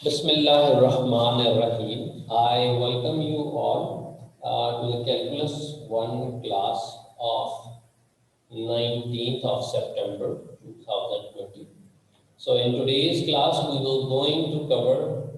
Bismillahirrahmanirrahim. I welcome you all to the Calculus 1 class of 19th of September 2020. So in today's class, we will going to cover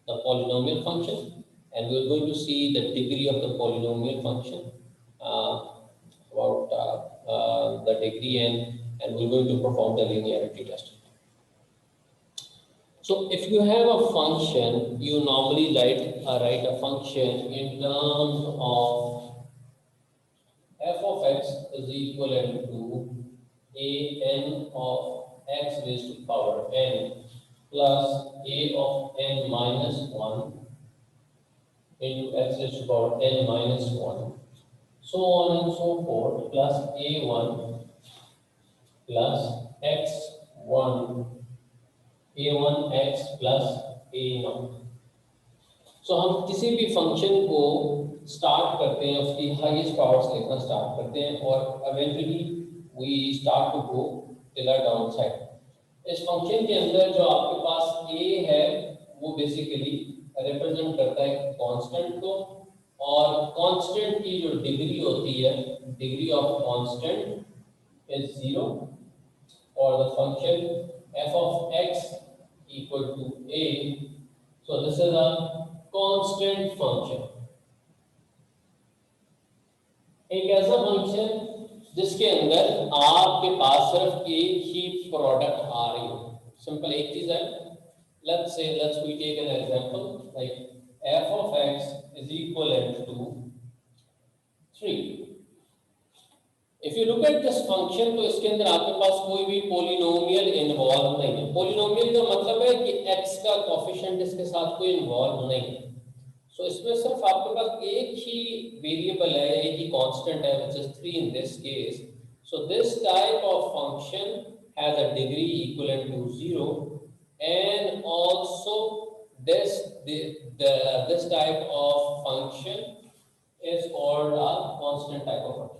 the polynomial function, and we're going to see the degree of the polynomial function, about the degree, and we're going to perform the linearity test. So if you have a function, you normally write a function in terms of f of x is equivalent to a n of x raised to power n plus a of n minus 1 into x raised to power n minus 1, so on and so forth, plus a1 plus x1 a1x plus a0. सो हम किसी भी function को start करते हैं, उसकी highest powers लिखना start करते हैं और eventually we start to go tiller down side. इस फंक्शन के अंदर जो आपके पास a है वो बेसिकली रिप्रेजेंट करता है कांस्टेंट को, और कांस्टेंट की जो डिग्री होती है, डिग्री ऑफ कांस्टेंट इज 0 और the function f of x equal to a. So this is a constant function. एक ऐसा फंक्शन जिसके अंदर आपके पास सिर्फ एक ही प्रोडक्ट आ रही हो। सिंपल एक चीज है, let's we take an example like f of x is equivalent to 3. If you look at this function, तो इसके अंदर आपके पास कोई भी पोलिनोमियल इन्वॉल्व नहीं है। पोलिनोमियल का मतलब है कि x का कोफिशिएंट इसके साथ कोई इन्वॉल्व नहीं है। सो इसमें सिर्फ आपके पास एक ही वेरिएबल है, एक ही कांस्टेंट है, which is 3 in this case. So this type of function has a degree equivalent to 0, and also this type of function is called a constant type of function.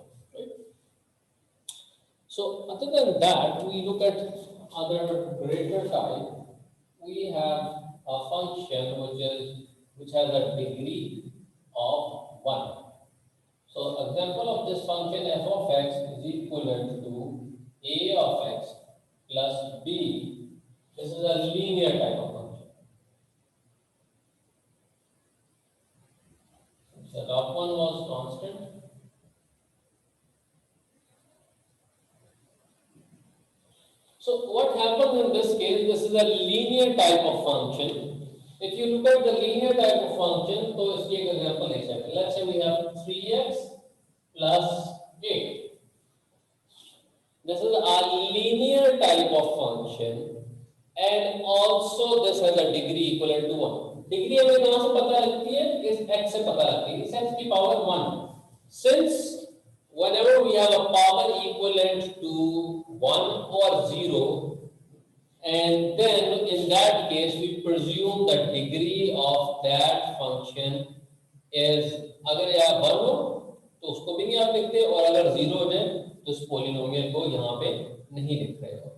So other than that, we look at other greater type. We have a function which has a degree of 1. So example of this function f of x is equivalent to a of x plus b. This is a linear type of function. The top one was constant. So what happens in this case? This is a linear type of function. If you look at the linear type of function, तो इसकी एक example ले सकते हैं. Let's say we have 3x plus 8. This is a linear type of function, and also this has a degree equivalent to 1. Degree हमें कहाँ से पता लगती है? इस x से पता लगती है. इस x की power 1. Since whenever we have a power equivalent to 1 or 0, and then in that case we presume the degree of that function is, अगर यहाँ 1 हो तो उसको भी नहीं आप लिखते, और अगर 0 हो जाए तो इस पोलिनोमियल को यहाँ पे नहीं लिख रहे हो।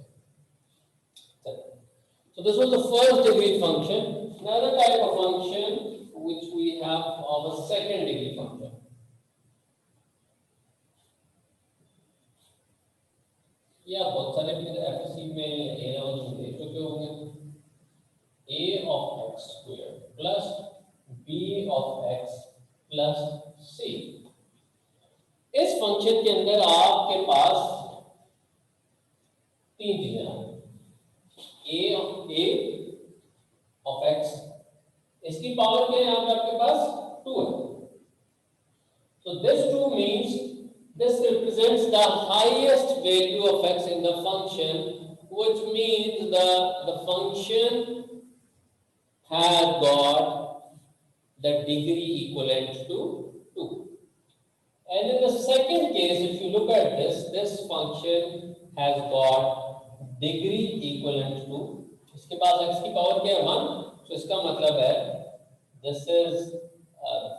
So this was the first degree function. Another type of function which we have of a second degree function. या बहुत सारे भी एफएससी में ए लेवल में देख चुके होंगे। a of x square plus b of x plus c। इस फंक्शन के अंदर आपके पास तीन चीजें हैं। a of x, इसकी पावर क्या है यहाँ पे आपके पास 2 है। So this 2 means this represents the highest value of x in the function, which means the function has got the degree equivalent to 2. And in the second case, if you look at this function has got degree equivalent to, इसके पास x की power क्या है 1, तो इसका मतलब है this is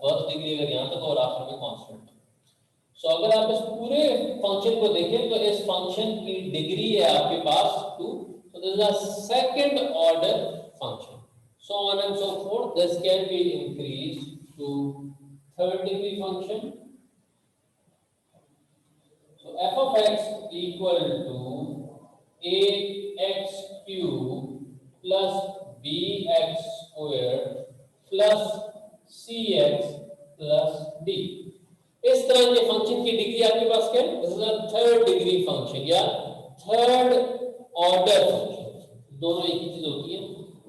first degree अगर यहाँ तक और आखिर में कांस्टेंट। सो अगर आप इस पूरे फंक्शन को देखें तो इस फंक्शन की डिग्री है आपके पास 2, So this is a second order function. So on and so forth. This can be increased to third degree function. So f of x equal to ax cube plus bx square plus cx plus d. इस तरह के function की degree आपके पास क्या है? This is a third degree function या third order function, दोनों एक ही चीज होती है।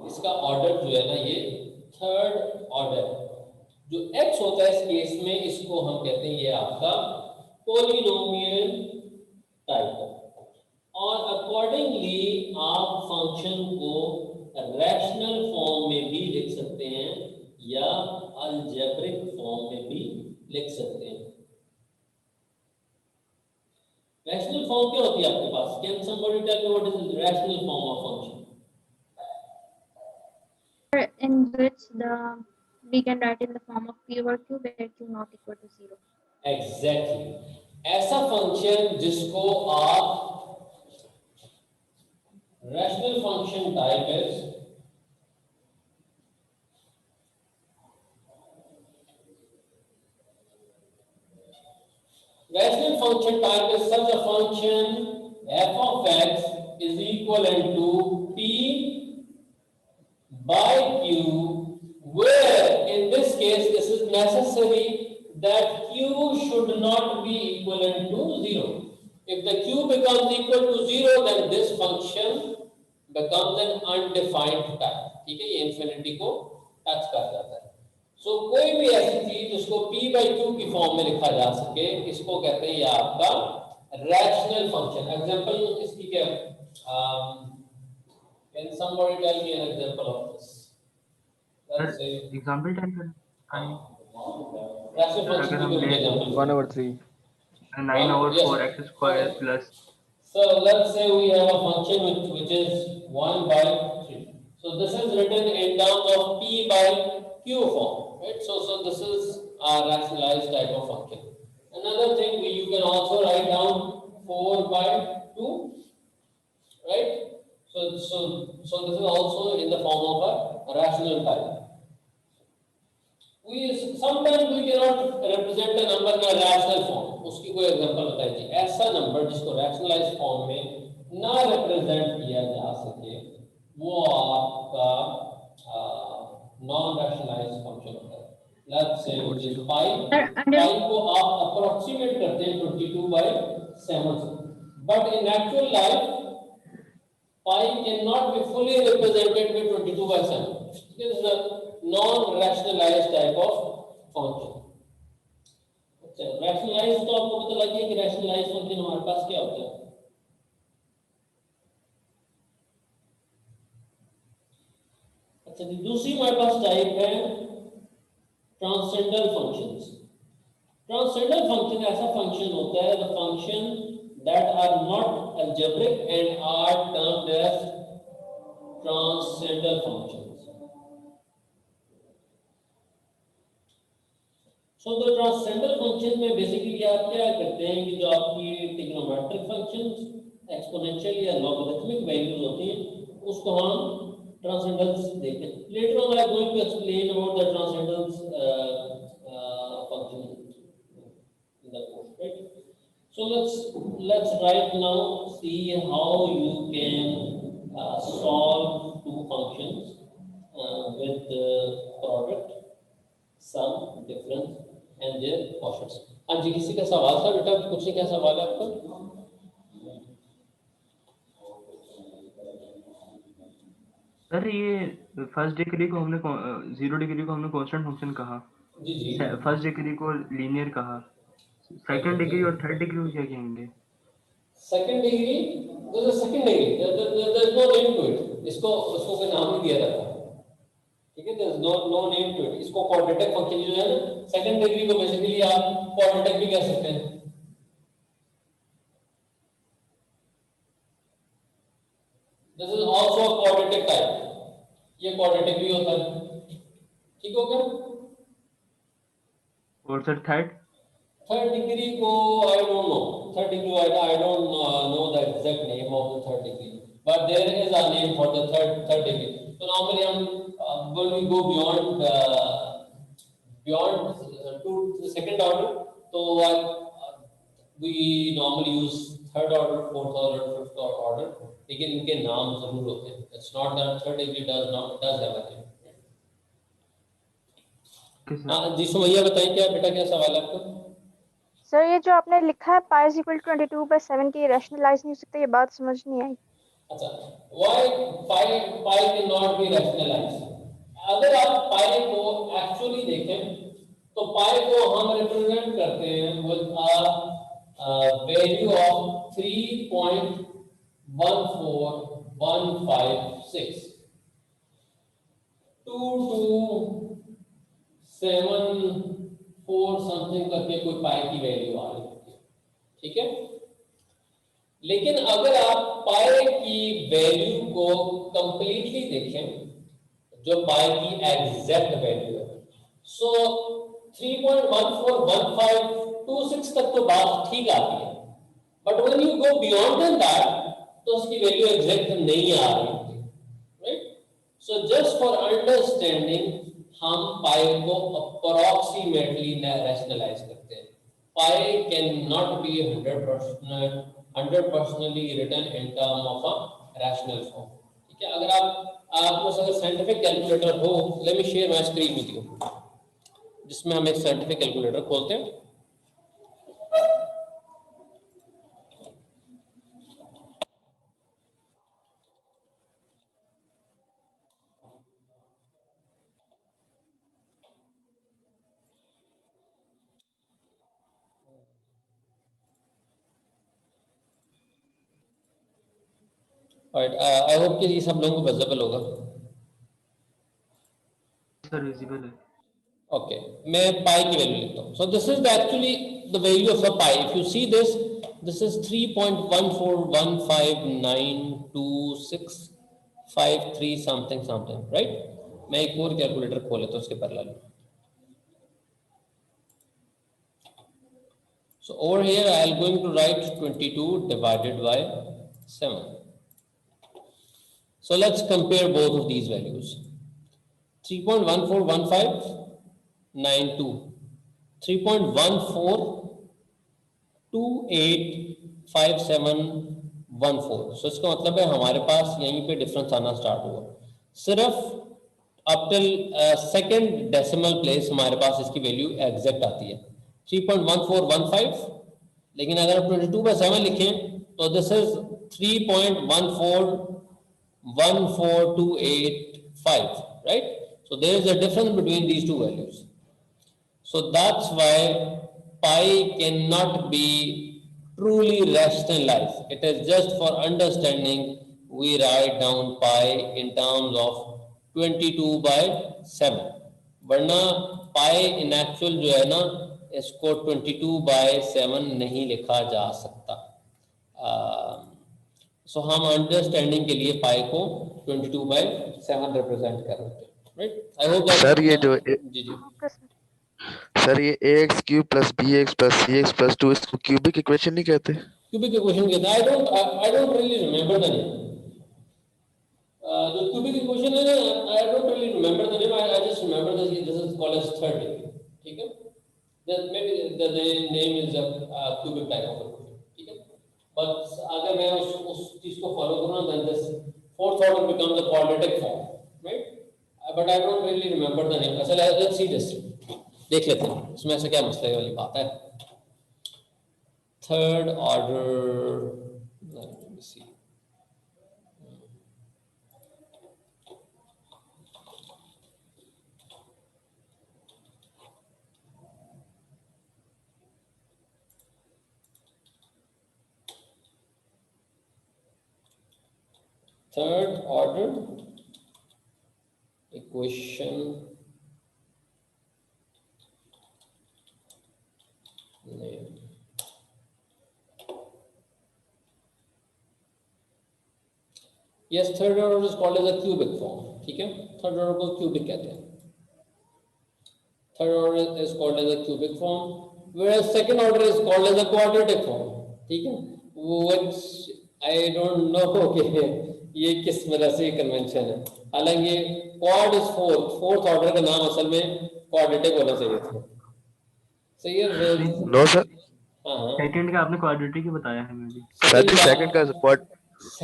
इसका ऑर्डर जो है ना ये थर्ड ऑर्डर, जो x होता है इस केस में इसको हम कहते हैं ये आपका पोलिनोमियल टाइप। और अकॉर्डिंगली आप फंक्शन को रैशनल फॉर्म में भी लिख सकते हैं या अलजेब्रिक फॉर्म में भी लिख सकते हैं। रैशनल फॉर्म क्या होती है आपके पास? Can somebody tell me what is rational form of function? In which we can write in the form of p over q where q not equal to 0. Exactly, ऐसा फंक्शन जिसको आप rational function type is rational function type is such a function f of x is equivalent to p by q, where in this case this is necessary that q should not be equivalent to 0. If the q becomes equal to 0, then this function becomes an undefined type. ठीक है, ये infinity को touch कर जाता है। सो कोई भी ऐसी चीज जिसको p by q की फॉर्म में लिखा जा सके, इसको कहते हैं ये आपका रैशनल फंक्शन। एग्जांपल इसकी क्या है? Can somebody tell me an example of this? Let's say example type करें। rational function की कोई example 1/3 9 over yes. 4x square plus. So let's say we have a function which is 1 by 3. So this is written in terms of p by q form, right? So this is a rationalized type of function. Another thing, you can also write down 4 by 2, right? So this is also in the form of a rational type. Sometimes we cannot represent a number in a rational form. उसकी कोई example बताइए, ऐसा number जिसको rationalised form में ना represent किया जा सके, वो आपका नॉन रैशनलाइज्ड फंक्शन होता है। Let's say which is pi को आप अप्रोक्सीमेट करते हैं 22/7 से, but in actual life pi cannot be fully represented with 22/7. This is a non-rationalized type of function. अच्छा, rationalized तो आपको पता लग गया कि rationalized function हमारे पास क्या होता है। अच्छा जी, दूसरी हमारे पास टाइप है ट्रांसेंडल फंक्शंस। ट्रांसेंडल फंक्शन ऐसा फंक्शन होता है, the function that are not algebraic and are termed as transcendental functions. So the transcendental functions में basically आप क्या करते हैं कि जो आपकी trigonometric functions, exponential या logarithmic values होती हैं, उसको हम transcendentals देखते हैं। Later on I am going to explain about the transcendentals function in the course, right? So let's right now see how you can solve two functions with the product, sum, difference, and their quotients. हाँ जी, किसी का सवाल था बेटा? कुछ नहीं, क्या सवाल है आपका? सर ये फर्स्ट डिग्री को हमने 0 डिग्री को हमने कांस्टेंट फंक्शन कहा, जी जी, फर्स्ट डिग्री को लीनियर कहा, सेकंड डिग्री और थर्ड डिग्री को क्या कहेंगे? Second degree, this is second degree, there is no name to it. इसको कोई नाम नहीं दिया जाता, ठीक है? There is no name to it. इसको क्वाड्रेटिक फंक्शन जो है ना, सेकंड डिग्री को बेसिकली आप क्वाड्रेटिक भी कह सकते हैं। This is also a quadratic type, ये क्वाड्रेटिक भी होता है, ठीक हो गया? और सर थर्ड डिग्री को I don't know, third degree I don't know the exact name of the third degree. but there is a name for the third degree. So normally when we go beyond to the second order, so we normally use third order, fourth order, fifth order. लेकिन इनके नाम जरूर होते हैं. It's not that third degree does have a name. हाँ जी सुमैया बताएं क्या बेटा क्या सवाल है आपका? सर ये जो आपने लिखा है पाई इज इक्वल 22/7 की रैशनलाइज नहीं हो सकता, ये बात समझ नहीं आई। अच्छा, why pi cannot be rationalized? अगर आप पाई को एक्चुअली देखें तो पाई को हम रिप्रेजेंट करते हैं with a value of 3.14156 2274 something करके कोई पाई की वैल्यू आ रही है, ठीक है। लेकिन अगर आप पाई की वैल्यू को कंप्लीटली देखें, जो पाई की एग्जैक्ट वैल्यू है, सो 3.141526 तक तो बात ठीक आती है, but when you go beyond then that तो उसकी वैल्यू एग्जैक्ट नहीं आ रही होती, right. So just for understanding हम पाई को अप्रोक्सीमेटली रैशनलाइज करते हैं। Pi can not be 100% written in term of a rational form, ठीक है। अगर आपको अगर साइंटिफिक कैलकुलेटर हो, let me share my screen with you, जिसमें हम एक साइंटिफिक कैलकुलेटर खोलते हैं। आई होप कि ये सब लोगों को विजिबल होगा। सर विजिबल है। ओके, मैं पाई की वैल्यू लिखता हूँ। So this is actually the value of a pi. If you see this is 3.141592653 something, right. मैं एक और कैलकुलेटर खोल लेता हूँ उसके parallel. So over here I am going to write 22 divided by 7. So let's compare both of these values. 3.141592, 3.14285714. So इसका मतलब है हमारे पास यहीं पे डिफरेंस आना स्टार्ट हुआ। सिर्फ up till second decimal place हमारे पास इसकी वैल्यू एग्जैक्ट आती है 3.1415, लेकिन अगर आप 22/7 लिखें तो this is 3.1414285, right? So there is a difference between these two values. So that's why pi cannot be truly rationalized. It is just for understanding we write down pi in terms of 22/7, वरना pi in actual जो है ना इसको 22/7 नहीं लिखा जा सकता। सो हम अंडरस्टैंडिंग के लिए पाई को 22/7 रिप्रेजेंट कर रहे हैं, राइट। आई होप सर ये जो जी ओके सर। सर ये ax³ + bx + cx + 2 इसको क्यूबिक इक्वेशन नहीं कहते? क्यूबिक इक्वेशन कहते हैं। I don't really remember the name. The cubic equation है ना, I don't really remember the name. I just remember that this is called as third degree, ठीक है। Then maybe the name is a cubic type of equation, ठीक है। But अगर मैं उस चीज को follow करूँ ना, then this fourth order becomes a quadratic form, right? But I don't really remember the name. अच्छा, let's see this. देख लेते हैं इसमें ऐसा क्या मसले वाली बात है। Third order, let me see. Third order equation name. Yes, third order is called as a cubic form, ठीक है। थर्ड ऑर्डर को क्यूबिक कहते हैं। Third order is called as a cubic form, whereas second order is called as a quadratic form, ठीक है। Which I don't know, okay, ये किस तरह से कन्वेंशन है, हालांकि क्वाड इज फोर्थ ऑर्डर का नाम असल में क्वाड्रेटिक होना चाहिए था। सही है नो सर, हाँ हाँ। सेकंड का आपने क्वाड्रेटिक ही बताया है may be. Sir ji second का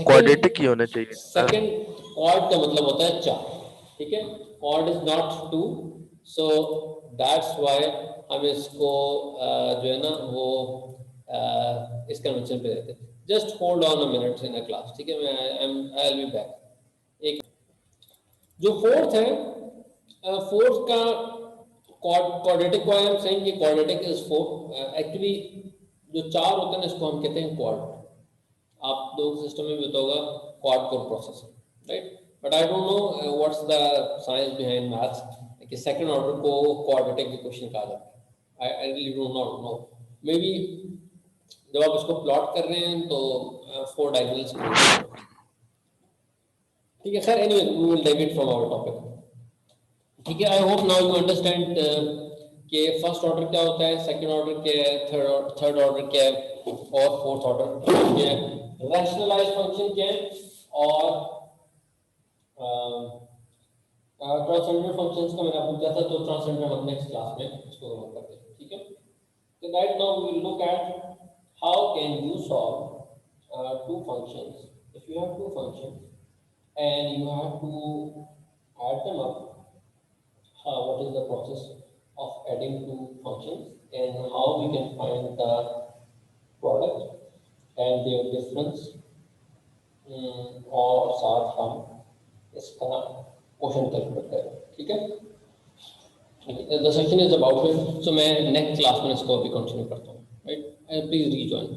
क्वाड्रेटिक ही होना चाहिए था। सेकंड क्वाड का मतलब होता है 4, ठीक है, quad is not 2, so that's why हम इसको जो है ना वो इस कन्वेंशन पे रहते हैं। Just hold on a minute in a class, ठीक है, मैं आई विल बी बैक। एक जो फोर्थ है, फोर्थ का क्वाड्रेटिक को आई एम सेइंग कि क्वाड्रेटिक इज फोर, एक्चुअली जो 4 होते हैं ना इसको हम कहते हैं क्वाड। आप लोगों के सिस्टम में भी होता होगा quad core processor, right, but I don't know what's the science behind maths कि सेकंड ऑर्डर को क्वाड्रेटिक इक्वेशन कहा जाता है। I really do not know, may be जब आप इसको प्लॉट कर रहे हैं तो 4 डायगोनल्स, ठीक है। खैर anyway we will deviate from our topic, ठीक है। I hope now you understand कि फर्स्ट ऑर्डर क्या होता है, सेकंड ऑर्डर क्या है, थर्ड ऑर्डर क्या है और फोर्थ ऑर्डर क्या है, रैशनलाइज्ड फंक्शन क्या है और ट्रांसेंडेंट फंक्शंस का मैंने आपको दिया था, तो ट्रांसेंडेंट हम नेक्स्ट क्लास में इसको कवर करते हैं, ठीक है। तो right now we will look at how can you solve two functions if you have two functions and you have to add them up. What is the process of adding two functions and how we can find the product and their difference, और साथ हम इसका question calculate करें, ठीक है। The section is about it, so मैं next class में इसको अभी कंटिन्यू करता हूँ, राइट, प्लीज रीजॉइन।